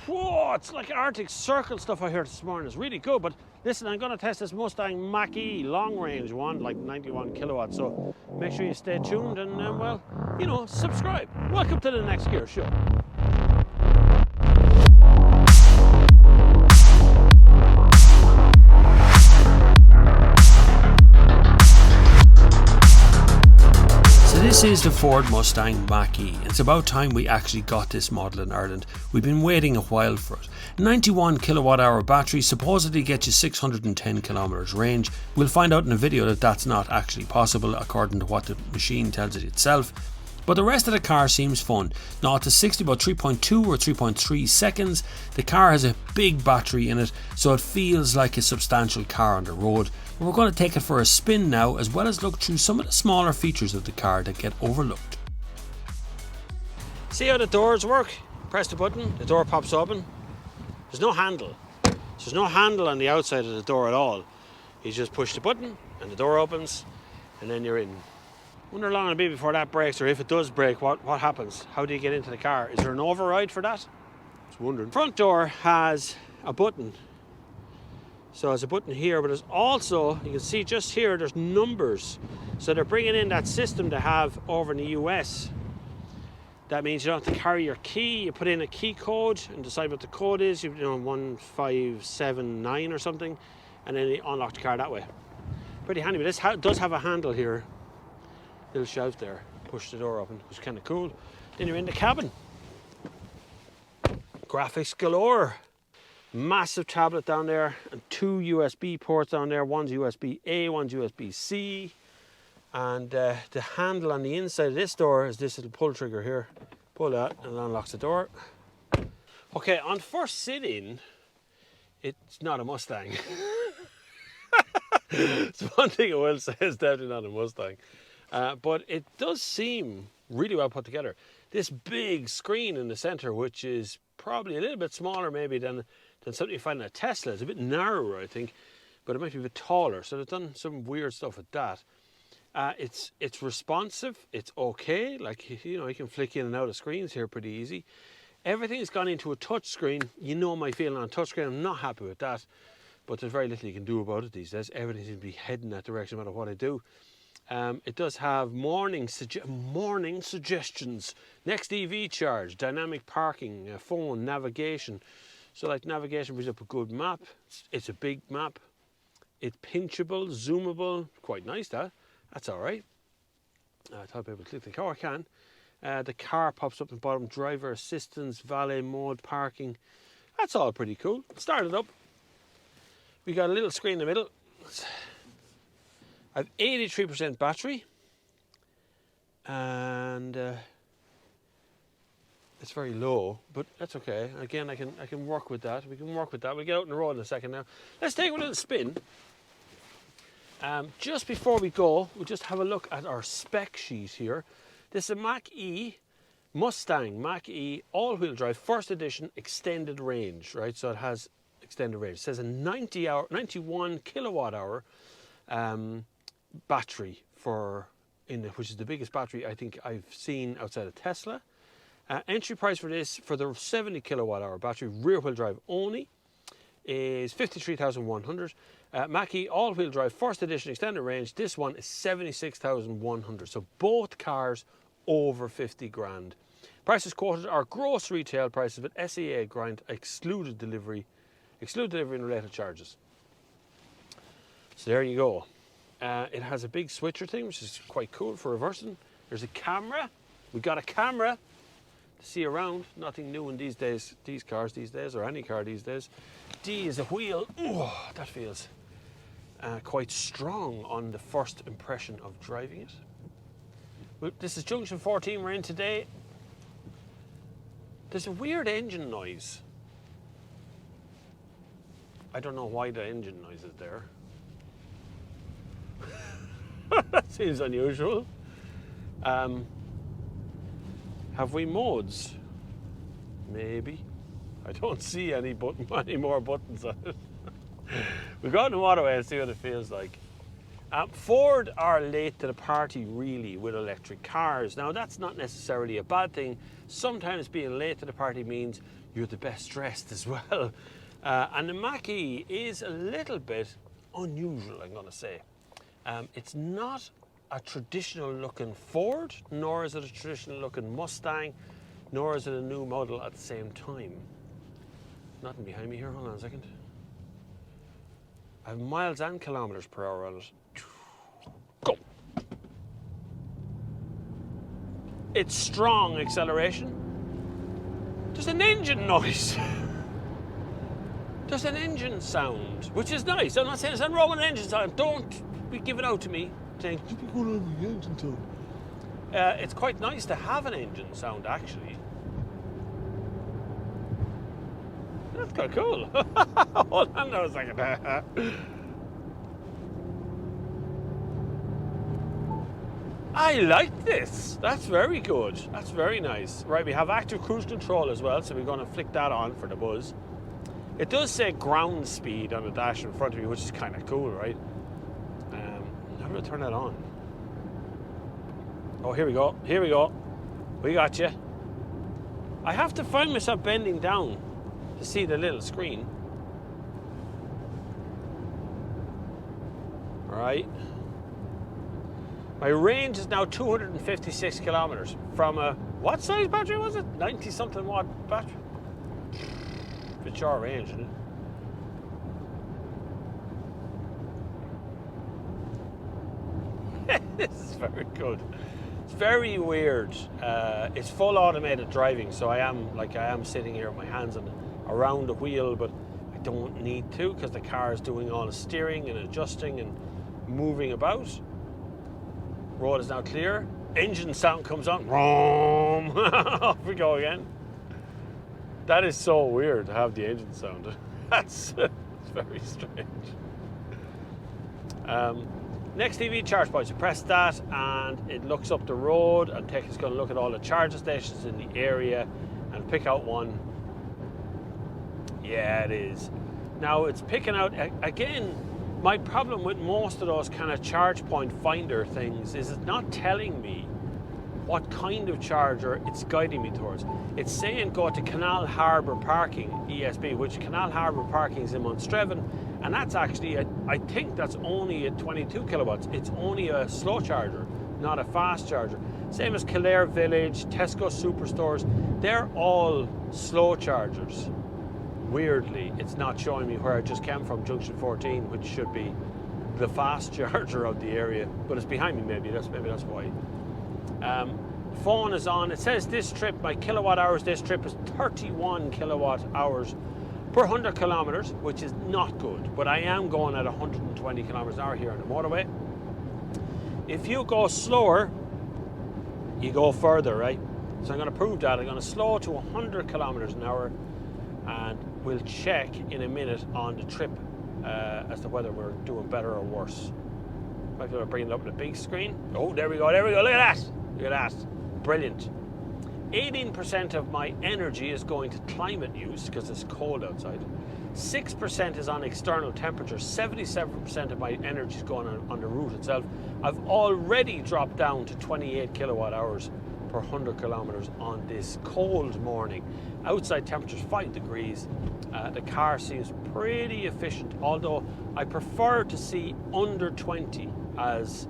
Whoa, it's like Arctic Circle stuff I heard this morning. It's really good. But listen, I'm going to test this Mustang Mach E long range one, like 91 kilowatts. So make sure you stay tuned and, well, you know, subscribe. Welcome to the Next Gear Show. This is the Ford Mustang Mach E. It's about time we actually got this model in Ireland. We've been waiting a while for it. 91 kilowatt hour battery supposedly gets you 610 kilometers range. We'll find out in a video that that's not actually possible according to what the machine tells it itself. But the rest of the car seems fun. 0 to 60 about 3.2 or 3.3 seconds. The car has a big battery in it, so it feels like a substantial car on the road. But we're going to take it for a spin now, as well as look through some of the smaller features of the car that get overlooked. See how the doors work? Press the button, the door pops open. There's no handle. There's no handle on the outside of the door at all. You just push the button and the door opens, and then you're in. Wonder how long it'll be before that breaks, or if it does break, what happens? How do you get into the car? Is there an override for that? I was wondering. Front door has a button. So there's a button here, but there's also, you can see just here, there's numbers. So they're bringing in that system to have over in the US. That means you don't have to carry your key. You put in a key code and decide what the code is. You know, 1579 or something, and then you unlock the car that way. Pretty handy, but this does have a handle here. Little shelf there, push the door open, which is kind of cool. Then you're in the cabin. Graphics galore. Massive tablet down there and 2 USB ports down there. One's USB A, one's USB C. And the handle on the inside of this door is this little pull trigger here. Pull that and it unlocks the door. Okay, on first sit-in, it's not a Mustang. It's one thing I will say, it's definitely not a Mustang. But it does seem really well put together. This big screen in the center, which is probably a little bit smaller maybe than something you find in a Tesla. It's a bit narrower, I think, but it might be a bit taller. So they've done some weird stuff with that. It's responsive. It's okay. Like, you know, you can flick in and out of screens here pretty easy. Everything's gone into a touch screen. You know my feeling on touch screen. I'm not happy with that, but there's very little you can do about it these days. Everything seems to be heading that direction no matter what I do. It does have morning suggestions, next EV charge, dynamic parking, phone, navigation. So like navigation brings up a good map. It's a big map. It's pinchable, zoomable, quite nice that. That's all right. I thought people click the car, I can. The car pops up in the bottom, driver assistance, valet mode, parking. That's all pretty cool. Start it up. We got a little screen in the middle. I have 83% battery, and it's very low, but that's okay. Again, I can work with that. We can work with that. We'll get out on the road in a second now. Let's take a little spin. Just before we go, we'll just have a look at our spec sheet here. This is a Mach E, Mustang Mach E, all-wheel drive, first edition, extended range, right? So it has extended range. It says a 91 kilowatt hour battery which is the biggest battery I think I've seen outside of Tesla. Entry price for this, for the 70 kilowatt hour battery, rear wheel drive only, is 53,100. Mach E all-wheel drive, first edition, extended range. This one is 76,100. So both cars over 50 grand. Prices quoted are gross retail prices, but SEA grant excluded delivery and related charges. So there you go. It has a big switcher thing, which is quite cool for reversing. There's a camera. We got a camera to see around. Nothing new in these cars these days, or any car these days. D is a wheel. Oh, that feels quite strong on the first impression of driving it. Well, this is Junction 14 we're in today. There's a weird engine noise. I don't know why the engine noise is there. That seems unusual. Have we modes? Maybe. I don't see any more buttons on it. We'll go on the motorway and see what it feels like. Ford are late to the party, really, with electric cars. Now, that's not necessarily a bad thing. Sometimes being late to the party means you're the best dressed as well. And the Mach E is a little bit unusual, I'm going to say. It's not a traditional looking Ford, nor is it a traditional looking Mustang, nor is it a new model at the same time. Nothing behind me here, hold on a second. I have miles and kilometers per hour on it. Go! It's strong acceleration. There's an engine noise. There's an engine sound, which is nice. I'm not saying there's nothing wrong with an engine sound. Don't be giving out to me saying, what's going on with the engine sound? It's quite nice to have an engine sound, actually. That's quite cool. Hold on a second. I like this. That's very good. That's very nice. Right, we have active cruise control as well, so we're going to flick that on for the buzz. It does say ground speed on the dash in front of me, which is kind of cool, right? How do I turn that on? Oh, here we go. Here we go. We got you. I have to find myself bending down to see the little screen. All right. My range is now 256 kilometers from a, what size battery was it? 90 something watt battery. It's your range, isn't it? This is very good. It's very weird. It's full automated driving, so I am sitting here with my hands around the wheel, but I don't need to because the car is doing all the steering and adjusting and moving about. Road is now clear. Engine sound comes on. Vroom. Off we go again. That is so weird to have the engine sound. That's very strange. Next EV charge point. You press that and it looks up the road, and Tech is going to look at all the charging stations in the area and pick out one. Yeah, it is. Now it's picking out, again, my problem with most of those kind of charge point finder things is it's not telling me what kind of charger it's guiding me towards. It's saying go to Canal Harbour Parking, ESB, which Canal Harbour Parking is in Monstreven, and that's actually, I think that's only at 22 kilowatts. It's only a slow charger, not a fast charger. Same as Kildare Village, Tesco Superstores, they're all slow chargers. Weirdly, it's not showing me where I just came from, Junction 14, which should be the fast charger of the area, but it's behind me. Maybe that's why. Phone is on. It says this trip, my kilowatt hours this trip is 31 kilowatt hours per 100 kilometers, which is not good, but I am going at 120 kilometers an hour here on the motorway. If you go slower, you go further, right? So I'm going to prove that. I'm going to slow to 100 kilometers an hour, and we'll check in a minute on the trip as to whether we're doing better or worse. Might be able to bring it up on the big screen. Oh, there we go, there we go. Look at that. Look at that. Brilliant. 18% of my energy is going to climate use because it's cold outside. 6% is on external temperature. 77% of my energy is going on the route itself. I've already dropped down to 28 kilowatt hours per 100 kilometers on this cold morning. Outside temperature's 5 degrees. The car seems pretty efficient, although I prefer to see under 20 as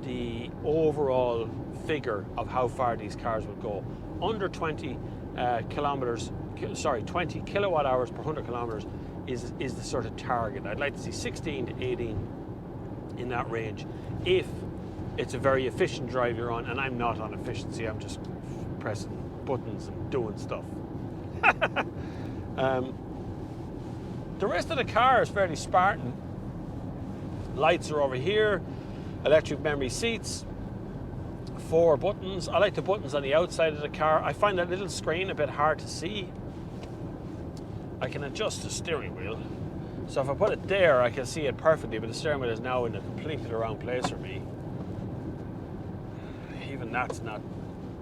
the overall figure of how far these cars will go. Under 20 20 kilowatt hours per 100 kilometers is the sort of target. I'd like to see 16 to 18 in that range if it's a very efficient drive you're on, and I'm not on efficiency, I'm just pressing buttons and doing stuff. The rest of the car is fairly Spartan. Lights are over here, electric memory seats, 4 buttons. I like the buttons on the outside of the car. I find that little screen a bit hard to see. I can adjust the steering wheel. So if I put it there, I can see it perfectly, but the steering wheel is now in a completely the wrong place for me. Even that's not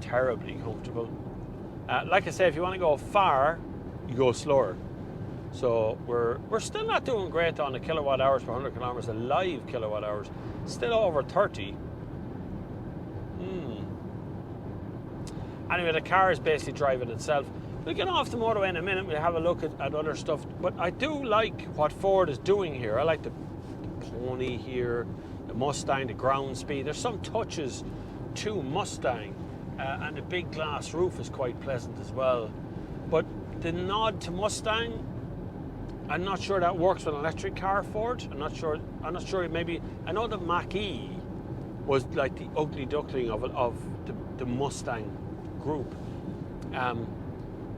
terribly comfortable. Like I say, if you want to go far, you go slower. So we're still not doing great on the kilowatt hours per 100 kilometers, the live kilowatt hours, still over 30. Anyway, the car is basically driving itself. We'll get off the motorway in a minute. We'll have a look at other stuff. But I do like what Ford is doing here. I like the Pony here, the Mustang, the ground speed. There's some touches to Mustang, and the big glass roof is quite pleasant as well. But the nod to Mustang, I'm not sure that works with an electric car, Ford. I'm not sure. Maybe I know the Mach E was like the ugly duckling of the Mustang group.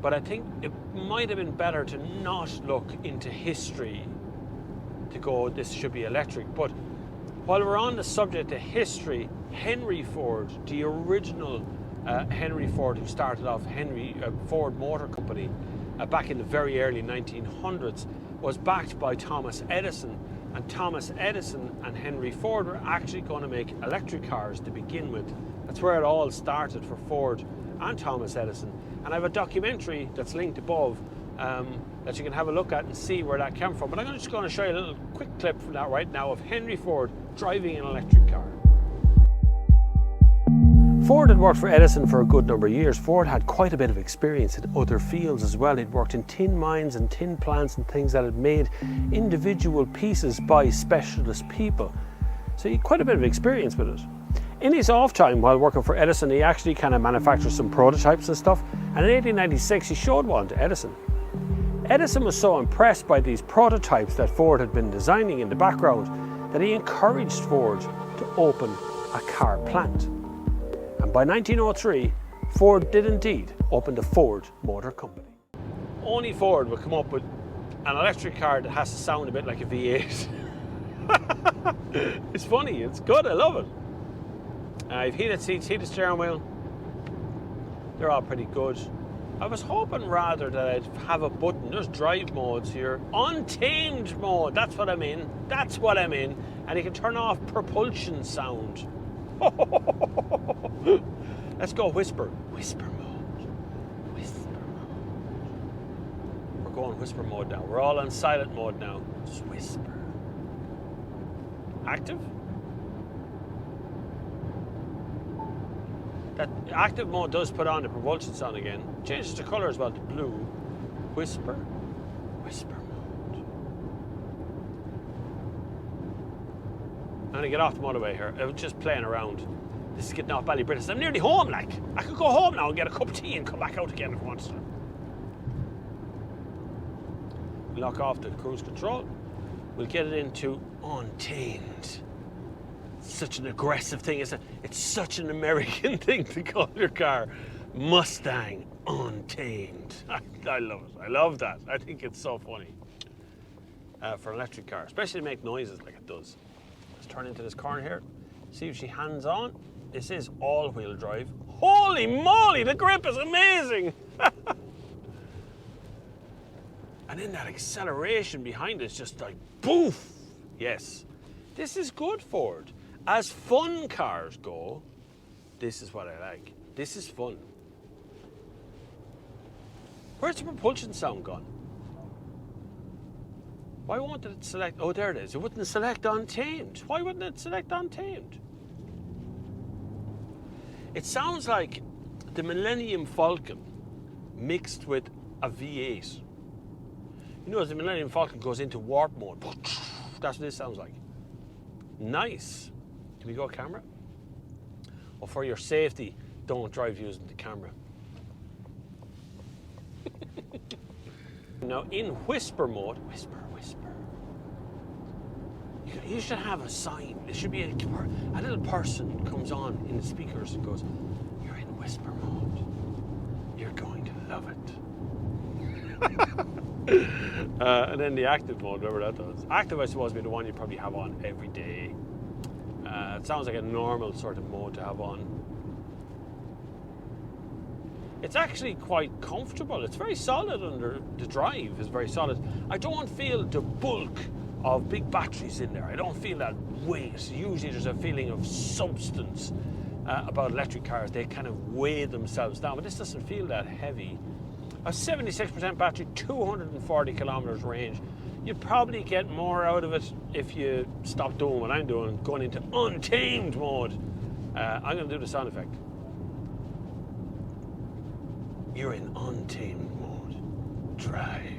But I think it might have been better to not look into history to go, this should be electric. But while we're on the subject of history, Henry Ford, the original Henry Ford who started off Ford Motor Company back in the very early 1900s, was backed by Thomas Edison. And Thomas Edison and Henry Ford were actually going to make electric cars to begin with. That's where it all started for Ford and Thomas Edison. And I have a documentary that's linked above that you can have a look at and see where that came from. But I'm just going to show you a little quick clip from that right now of Henry Ford driving an electric car. Ford had worked for Edison for a good number of years. Ford had quite a bit of experience in other fields as well. He'd worked in tin mines and tin plants and things that had made individual pieces by specialist people. So he had quite a bit of experience with it. In his off time while working for Edison, he actually kind of manufactured some prototypes and stuff. And in 1896, he showed one to Edison. Edison was so impressed by these prototypes that Ford had been designing in the background that he encouraged Ford to open a car plant. And by 1903, Ford did indeed open the Ford Motor Company. Only Ford would come up with an electric car that has to sound a bit like a V8. It's funny, it's good, I love it. I've heated seats, heated steering wheel. They're all pretty good. I was hoping rather that I'd have a button. There's drive modes here. Untamed mode, that's what I'm in. That's what I'm in. And you can turn off propulsion sound. Let's go whisper. Whisper mode. Whisper mode. We're going whisper mode now. We're all on silent mode now. Just whisper. Active? That active mode does put on the propulsion sound again. Changes the colour as well to blue. Whisper. Whisper mode. I'm going to get off the motorway here. I was just playing around. This is getting off Ballybritis. I'm nearly home, like. I could go home now and get a cup of tea and come back out again if I wanted to. Lock off the cruise control. We'll get it into untamed. Such an aggressive thing. It's such an American thing to call your car Mustang Untamed. I love it. I love that. I think it's so funny for an electric car, especially to make noises like it does. Let's turn into this corner here. See if she hands on. This is all-wheel drive. Holy moly, the grip is amazing. And then that acceleration behind it is just like boof. Yes, this is good, Ford. As fun cars go, this is what I like. This is fun. Where's the propulsion sound gone? Why won't it select? Oh, there it is. It wouldn't select Untamed. Why wouldn't it select Untamed? It sounds like the Millennium Falcon mixed with a V8. You know, as the Millennium Falcon goes into warp mode, that's what this sounds like. Nice. Can we go camera? Well, for your safety, don't drive using the camera. Now, in whisper mode, whisper, whisper. You should have a sign. There should be a little person comes on in the speakers and goes, "You're in whisper mode. You're going to love it." And then the active mode, whatever that does. Active, I suppose, would be the one you probably have on every day. It sounds like a normal sort of mode to have on. It's actually quite comfortable. It's very solid under the drive. Is very solid. I don't feel the bulk of big batteries in there. I don't feel that weight. Usually there's a feeling of substance about electric cars. They kind of weigh themselves down, but this doesn't feel that heavy. A 76% battery, 240 kilometers range. You'd probably get more out of it if you stop doing what I'm doing, going into untamed mode. I'm going to do the sound effect. You're in untamed mode. Drive.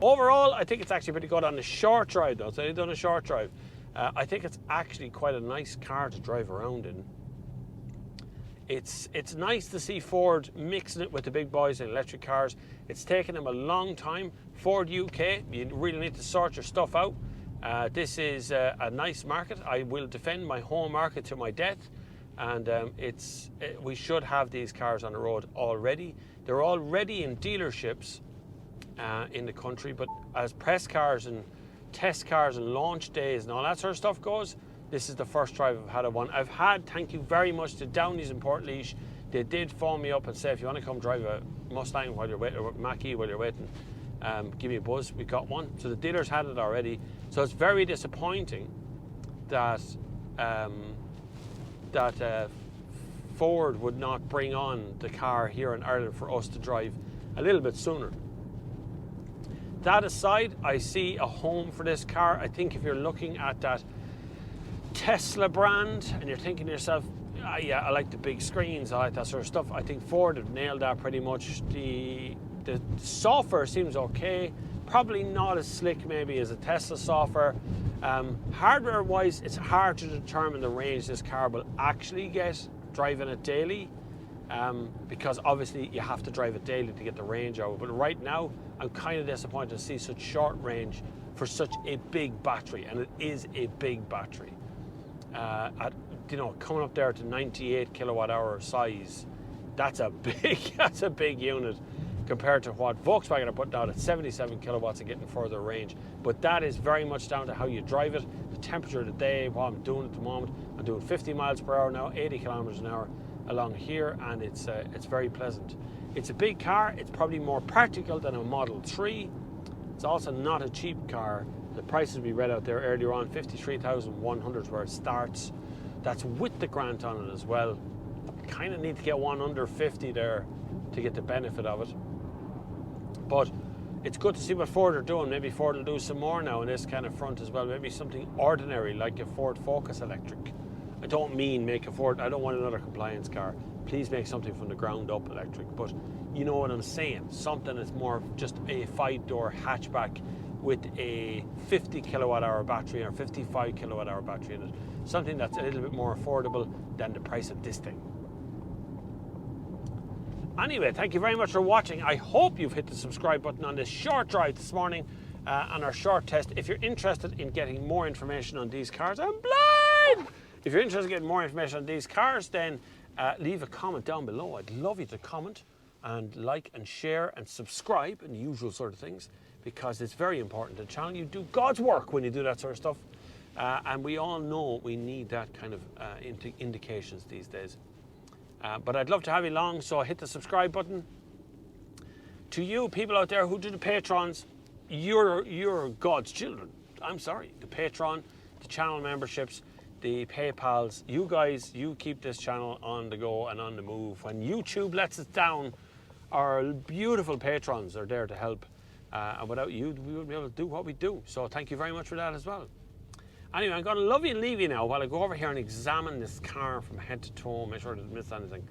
Overall, I think it's actually pretty good on a short drive though. It's only done a short drive. I think it's actually quite a nice car to drive around in. It's nice to see Ford mixing it with the big boys in electric cars. It's taken them a long time. Ford UK, you really need to sort your stuff out. This is a nice market. I will defend my home market to my death, and we should have these cars on the road already. They're already in dealerships in the country, but as press cars and test cars and launch days and all that sort of stuff goes, this is the first drive I've had of one. I've had, thank you very much to Downey's in Portlaoise. They did phone me up and say, if you want to come drive a Mustang while you're waiting, or Mach E while you're waiting, give me a buzz. We got one. So the dealers had it already. So it's very disappointing that Ford would not bring on the car here in Ireland for us to drive a little bit sooner. That aside, I see a home for this car. I think if you're looking at that Tesla brand and you're thinking to yourself, yeah, I like the big screens, I like that sort of stuff, I think Ford have nailed that pretty much. The software seems okay, probably not as slick maybe as a Tesla software. Hardware wise, it's hard to determine the range this car will actually get driving it daily, because obviously you have to drive it daily to get the range out. But right now I'm kind of disappointed to see such short range for such a big battery, and it is a big battery. Coming up there to 98 kilowatt hour size, that's a big unit compared to what Volkswagen are putting out at 77 kilowatts and getting further range. But that is very much down to how you drive it, the temperature of the day, what I'm doing at the moment. I'm doing 50 miles per hour now, 80 kilometers an hour along here, and it's very pleasant. It's a big car. It's probably more practical than a Model 3. It's also not a cheap car. The prices we read out there earlier on, 53,100 where it starts. That's with the grant on it as well. Kind of need to get one under 50 there to get the benefit of it. But it's good to see what Ford are doing. Maybe Ford will do some more now in this kind of front as well. Maybe something ordinary like a Ford Focus electric. I don't mean make a Ford, I don't want another compliance car. Please make something from the ground up electric. But you know what I'm saying. Something that's more just a 5-door hatchback with a 50 kilowatt hour battery or 55 kilowatt hour battery in it. Something that's a little bit more affordable than the price of this thing. Anyway, thank you very much for watching. I hope you've hit the subscribe button on this short drive this morning on our short test. If you're interested in getting more information on these cars, I'm blind! If you're interested in getting more information on these cars, then leave a comment down below. I'd love you to comment and like and share and subscribe and the usual sort of things, because it's very important to the channel. You do God's work when you do that sort of stuff. And we all know we need that kind of indications these days. But I'd love to have you along, so hit the subscribe button. To you people out there who do the Patrons, you're God's children. I'm sorry. The Patreon, the channel memberships, the PayPals, you guys, you keep this channel on the go and on the move. When YouTube lets us down, our beautiful patrons are there to help. And without you, we wouldn't be able to do what we do. So thank you very much for that as well. Anyway, I'm going to love you and leave you now while I go over here and examine this car from head to toe, make sure I didn't miss anything.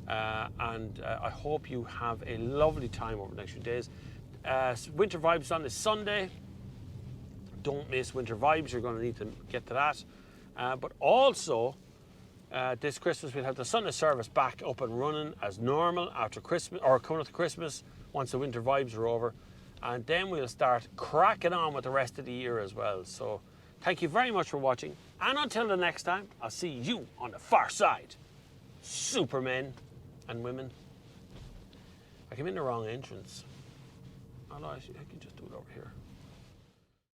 I hope you have a lovely time over the next few days. Winter Vibes on this Sunday. Don't miss Winter Vibes. You're going to need to get to that. But also, this Christmas we'll have the Sunday service back up and running as normal after Christmas, or coming up to Christmas, once the Winter Vibes are over. And then we'll start cracking on with the rest of the year as well. So thank you very much for watching. And until the next time, I'll see you on the far side. Supermen and women. I came in the wrong entrance. Although I can just do it over here.